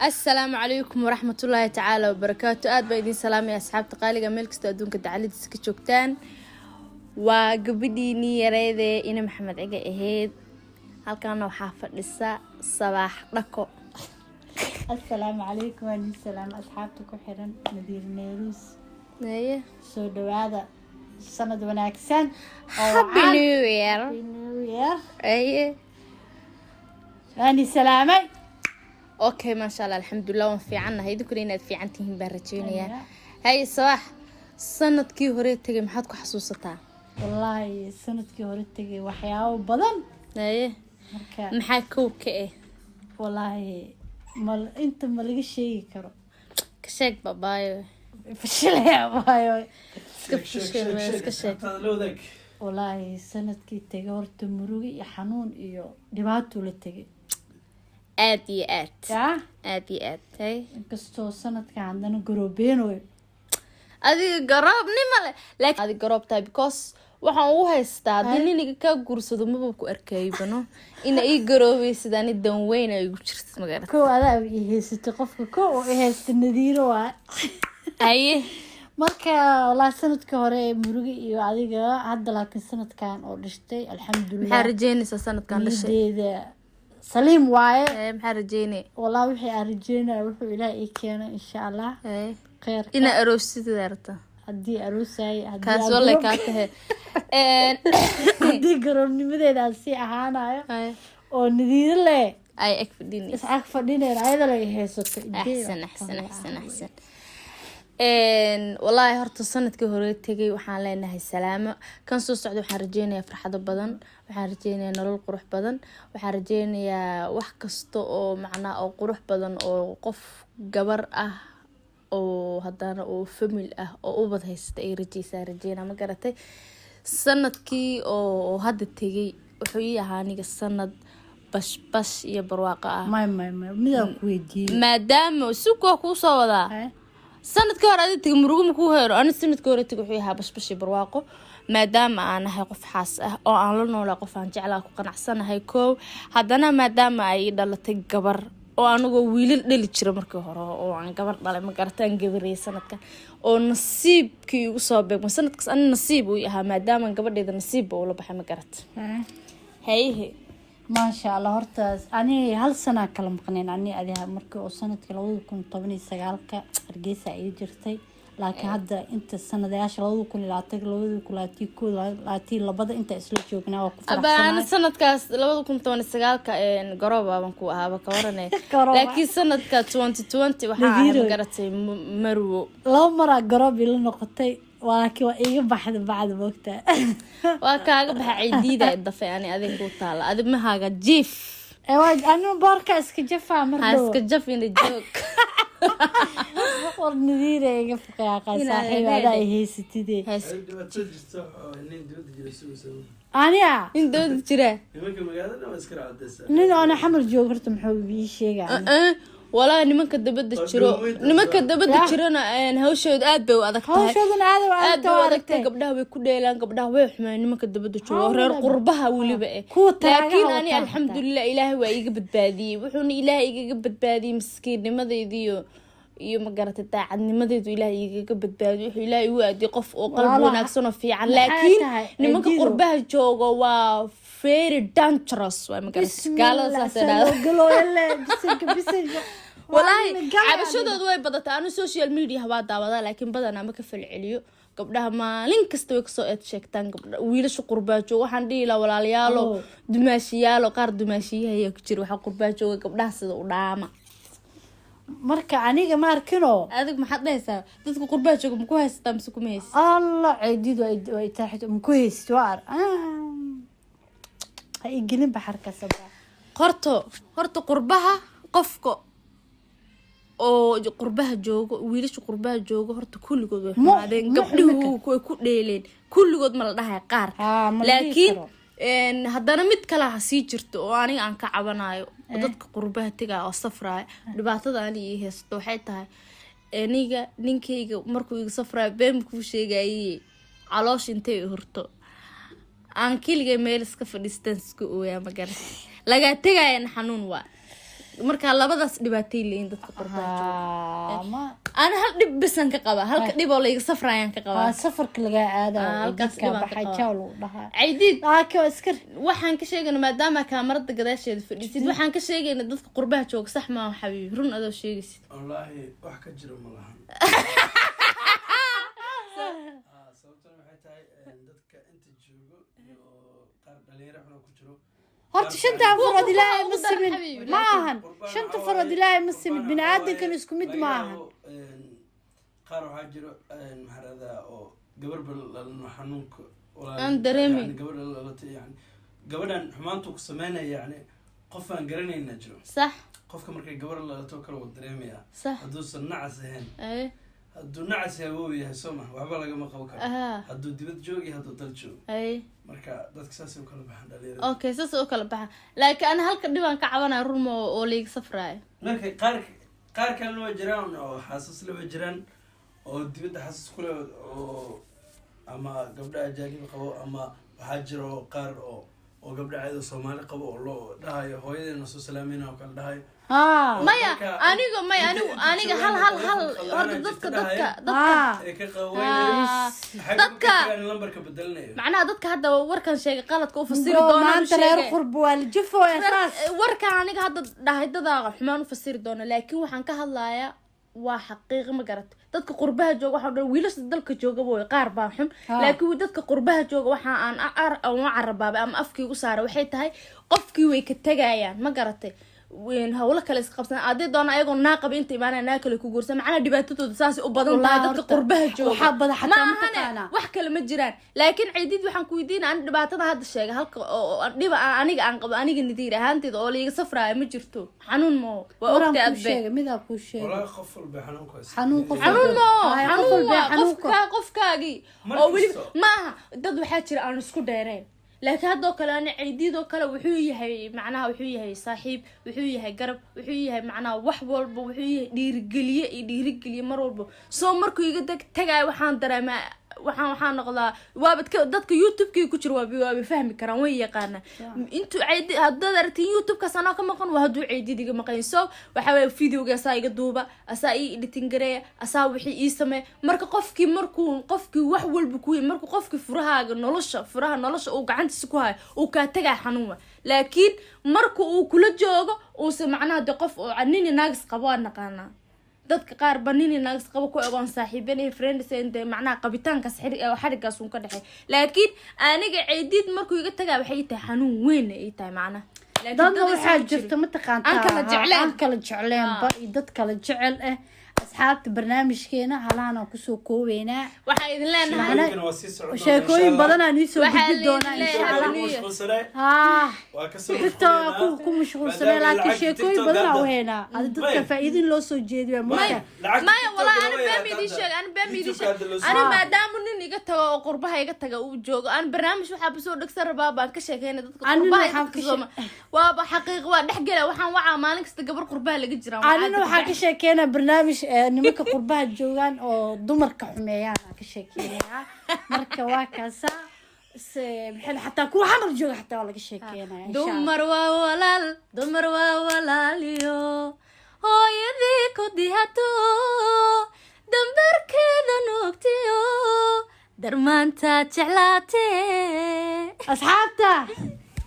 السلام عليكم ورحمة الله تعالى وبركاته. آد بايدين سلام يا أصحاب تقاليق ميل كستو أدونك دعالي دسك جوجتان وقبديني يريدي إنا محمد عقا إهيد هل كانوا حافظ لسا صباح ركو. السلام عليكم وعليكم السلام أصحابتك وحيران مدير نيروس ايه سو دوادا سند وناكسن Happy New Year. Happy New Year ايه أني سلامي اوكي ما شاء الله الحمد لله وانفي عنا هيدو كلينا في عنتهم بارجونيا هاي صباح سنة كي هوريت تجي محدكو حسوستا والله سنة كي هوريت تجي وحياة وبضن ايه محاكو كإيه والله مال أنت ما لقي شيء كرو كشك بابايو فشل يا بايو كشك والله سنة كي تجي هورت مروي حنون إيو دبعتو لتجي آدي يا آد هاي inkastoo sanadka عندنا جروبين adiga garoob nimale laakiin adiga garoob tahay because waxaan ugu haystaa hadii niniga ka guursado maba ku arkaybano in ay garoobeysid ani dan weyn ay ugu jirto magaalada ko adaa i haysatay qofka ko oo i haystay nadiiro waa aye marka wala sanadka hore muruga iyo adiga hadda laakiin sanadkan oo dhashtay alxamdulillah maxaa rajeynaysaa sanadkan dhashay سليم واي maxaa rajeynay والله وحي ارجينا وحو الهي كينا ان شاء الله خير ina aroosid arta hadii aroosay kaas wala ka tahay hadii garoobnimadeeda si ahaanayo oo nadiir leh ay ag fadhin isxaq fadhineen ayada la haysato axsan والله هرت sanadkii hore tagay waxaan leenahay salaamo kan soo socdo waxaan rajeynayaa farxado badan waxaan rajeynayaa nolol qurux badan waxaan rajeynayaa wax kasto oo macnaa oo qurux badan oo qof gabar ah oo hadana oo family ah oo ubad haysta ay rajeynaa ma garatay sanadkii oo hadda tagay wuxuu yahay aniga sanad bash iyo barwaaqo ah midaan ku weydiiyay maadaama suuqa ku soo wadaa sanadkii hore aad tag murugo ma ku heero ana sanadkii hore tag wuxuu yahay bashbashi barwaaqo maadaama aan ahay qof xaas ah oo aan la noolaa qof aan jeclaa ku qanacsanahay koow haddana maadaama ay dhalatay gabar oo anigu wiilal dhali jira markii hore oo aan gabar dhalay ma garataan gabarey sanadkan oo nasiibkii ugu soo beegmo sanadkaas aan nasiib u yahay maadaama gabadheeda nasiib oo la baxay ma garat hayhe ما شاء الله هرتاس أنا هل سنة كلام قنين عني أديها مركي أو سنة كلاود كن طبني سجالك رجيسة يجرتي لكن هذا أنت السنة ده عشان لو كل لاتك لو كل لاتي كل لاتي لبض أنت أسلوب شوكنا وكفر أبا أنا سنة كاس لو كنت طبني سجالك إن جرابة بنكوها بكورني لكن سنة كاس 2020 وحنا قرتي مرو لو مرة جرابي لنا قطي ولكن إيه بعد وقتها وكاغ بحعيديدا الضفة يعني أذين قوتال أذي ما هاجا جيف وايد أنا باركا اسكجفا مردو اسكجفين الجوك والنذيرة يقفق يا صاحبي هذا هي ستدي أنا إن دود جرا نين أنا حمل جوكرت محبي شيء والله nimanka dabada jirana aan hawshood aad bay u adag tahay hawshoodana aad u adagtay gabdhaha way ku dheelaan gabdhaha way xumaan nimanka dabada jooga reer qurbaha waliba laakiin ani alxamdulillah ilaahay waa iga badbaadiyay wuxuuna ilaahay iga badbaadiyay miskiinimadeedii iyo ma garatay daacadnimadeedu ilaahay iga badbaadiyay wuxuu ilaahay u aadi qof oo qalbi wanaagsan oo fiican laakiin nimanka qurbaha jooga waa very dangerous waa ma garatay gaalada saasada والله cabashadoodu way badataa anu social media waa daawadaa laakiin badanaa ma ka falceliyo gabdhaha maalin kasta way kasoo eed sheegtaan gabdha wiilasha qurbaajo waxaan dhihi la walaalayaalo dumaashiyaalo qaar dumaashiyaha ku jira waxa qurbaajo gabdhaha sida u dhaama marka aniga ma arkino adig maxaad dhahaysaa dadka qurbaajo ma ku haystaa mise kuma haysid allah ciididu ay tahay ma ku haysid waar ay gelin baxarka sabaa horto qurbaha qofka oo qurbaha joogo wiilasha qurbaha joogo horta kulligood way xumaadeen gabdhuhu way ku dheeleen kulligood ma la dhahay qaar laakiin haddana mid kale ha sii jirto oo aniga aan ka cabanayo dadka qurbaha tagaa oo safraaya dhibaatada aniga ii haysto waxay tahay aniga ninkayga markuu iga safraaya been kuu sheegayay caloosh intay horto aan keliga meel iska fadhiistaan iska ooyaa ma garan laga tagayaan xanuun waa marka labadaas dhibaatay leeyin dadka qurbaha jooga ma ana hal dhib bisan ka qaba halka dhib oo layga safrayaan ka qaba safarka laga aado halkaas ka baxay jawl u dhahaa ciidid laakiin iskar waxaan ka sheegaynaa maadaama kaamarada gadaasheeda fadhisid waxaan ka sheegaynaa dadka qurbaha jooga sax ma xabiib run adoo sheegaysid wallaahi wax ka jiro ma lahan sababtuna waxay tahay dadka inta joogo iyo qaar dhalinyaro xuna ku jiro horta shanta farad ilaahay ma simin ma ahan shanta farad ilaahay ma simin bini'aadankan isku mid ma ahan qaar waxaa jiro maxarada oo gabar balno xanuunka aan dareemin gabar lalata yani gabadhan xumaantu ku sameynaya yani qof aan garanayna jiro sax qofka markay gabar lalato kale wuu dareemaya sax hadduusan nacas ahayn ay hadduu nacas yahay wuu yahay soo ma waxba lagama qaban karo hadduu dibad joog iyo hadduu dal joog ay marka dadka saasay u kala baxaan dhalinyarada okay saas u kala baxa laakiin ana halka dhibaan ka cabanaa run oo layga safraayo marka qaar kalena waa jiraan oo xaasas le waa jiraan oo dibadda xaasas kule oo ama gabdha ajaanib qabo ama waxaa jiro qaar oo gabdha caado Soomaali qabo oo loo dhahayo hooyadeena soo salaamayna oo kala dhahayo maya aniga hal horta dadka ee ka qaweynay dadka lambarka bedelnayo macnaha dadka hadda warkan sheegay qaladka u fasiri doona maanta reer qurbo wal jifo asaas warka aniga hadda dhahaydada xumaan u fasiri doona laakiin waxaan ka hadlayaa waa xaqiiqo ma garatay dadka qurbaha jooga waxa dhan wiilasha dalka jooga way qaar baa xun laakiin dadka qurbaha jooga waxa aan carababa ama afkii u saaray waxay tahay qofkii way ka tagayaan ma garatay وين هولا كلا سقبسنا عادي دونا أيقون ناقب أنت معنا ناكل كوجورسة معنا دباتو تساسي وبدن تاعدك قربها جو وحابة حتى ما وحكي لما جيران لكن عيديد وحن كويدين عن دباتو هذا الشيء هلك دبا أنا عن النديرة هانتي أولي صفرة مجرتو حنون مو وقت أبي ماذا كوشي ولا خفل بحنون كويس حنون قفكاجي أو ما ضد وحاتي أنا سكو دايرين لكن هذا كله أنا عيديد وكله وحوي هي معناها وحوي هي صاحب وحوي هي قرب وحوي هي معناها وحول وحوي ديرجلية مرور صومركو يقدك تجا وحان ترى ما وحان نقلا وابد ضدك يوتيوب كي كتير وبيفهم كرام ويقانا انتو عيد هذا درتين يوتيوب كسنة كم قن وهدو عيدي دي مقاين سو وحاول فيديو جاسا يقدوبا أساي اللي تنجري أساوي حي إسمه مرك قفكي وحول بكوي مرك قفكي فرها نلش وقعدت سكوها وكاتجا حنومة لكن مرك وكل جوجا وسمعنا دقف عنيني ناقص قبار نقانا dadka qaar banini naagis qabo ku eegon saaxiibeen iyo friends inta macnaha qabitaanka xarigaas uu ka dhaxay laakiin aniga ciidid markuu iga tagaa waxay tahay xanuun weyn ay tahay macnaha dad waxa jirta ma taqaanta aan kala jecleen ba dad kala jecel ah asxaabta barnaamijkeena halaana ku soo koobeynaa waxa idin leenahay sheekooyin badan aan soo gudbi doonaa insha Allah waa ka soo ku mashquulsanay laakiin sheekooyin badan aan weynaa dadka faa'iidin loo soo jeediyo maya wala ana baamidi sheeg ana maadaama nin iga tago oo qurbaha iga taga uu joogo aan barnaamij waxa soo dhagsan rabaa baan ka sheekeynaa dadka qurbaha waaba xaqiiq waa dhaxgala waxaan wacaa maalin kasta gabar qurbaha laga jiraa ana waxa ka sheekeynaa barnaamij nimanka qurbaha joogan oo dumarka xumeeyaan ka sheekeynaa marka waa kaasa maxay xataa ku xamar jooga xataa waa laga sheekeynaa dumar waa walaaliyo hooyadii ku dihato dambarkeeda noogtiyo darmaanta jeclaatee asxaabta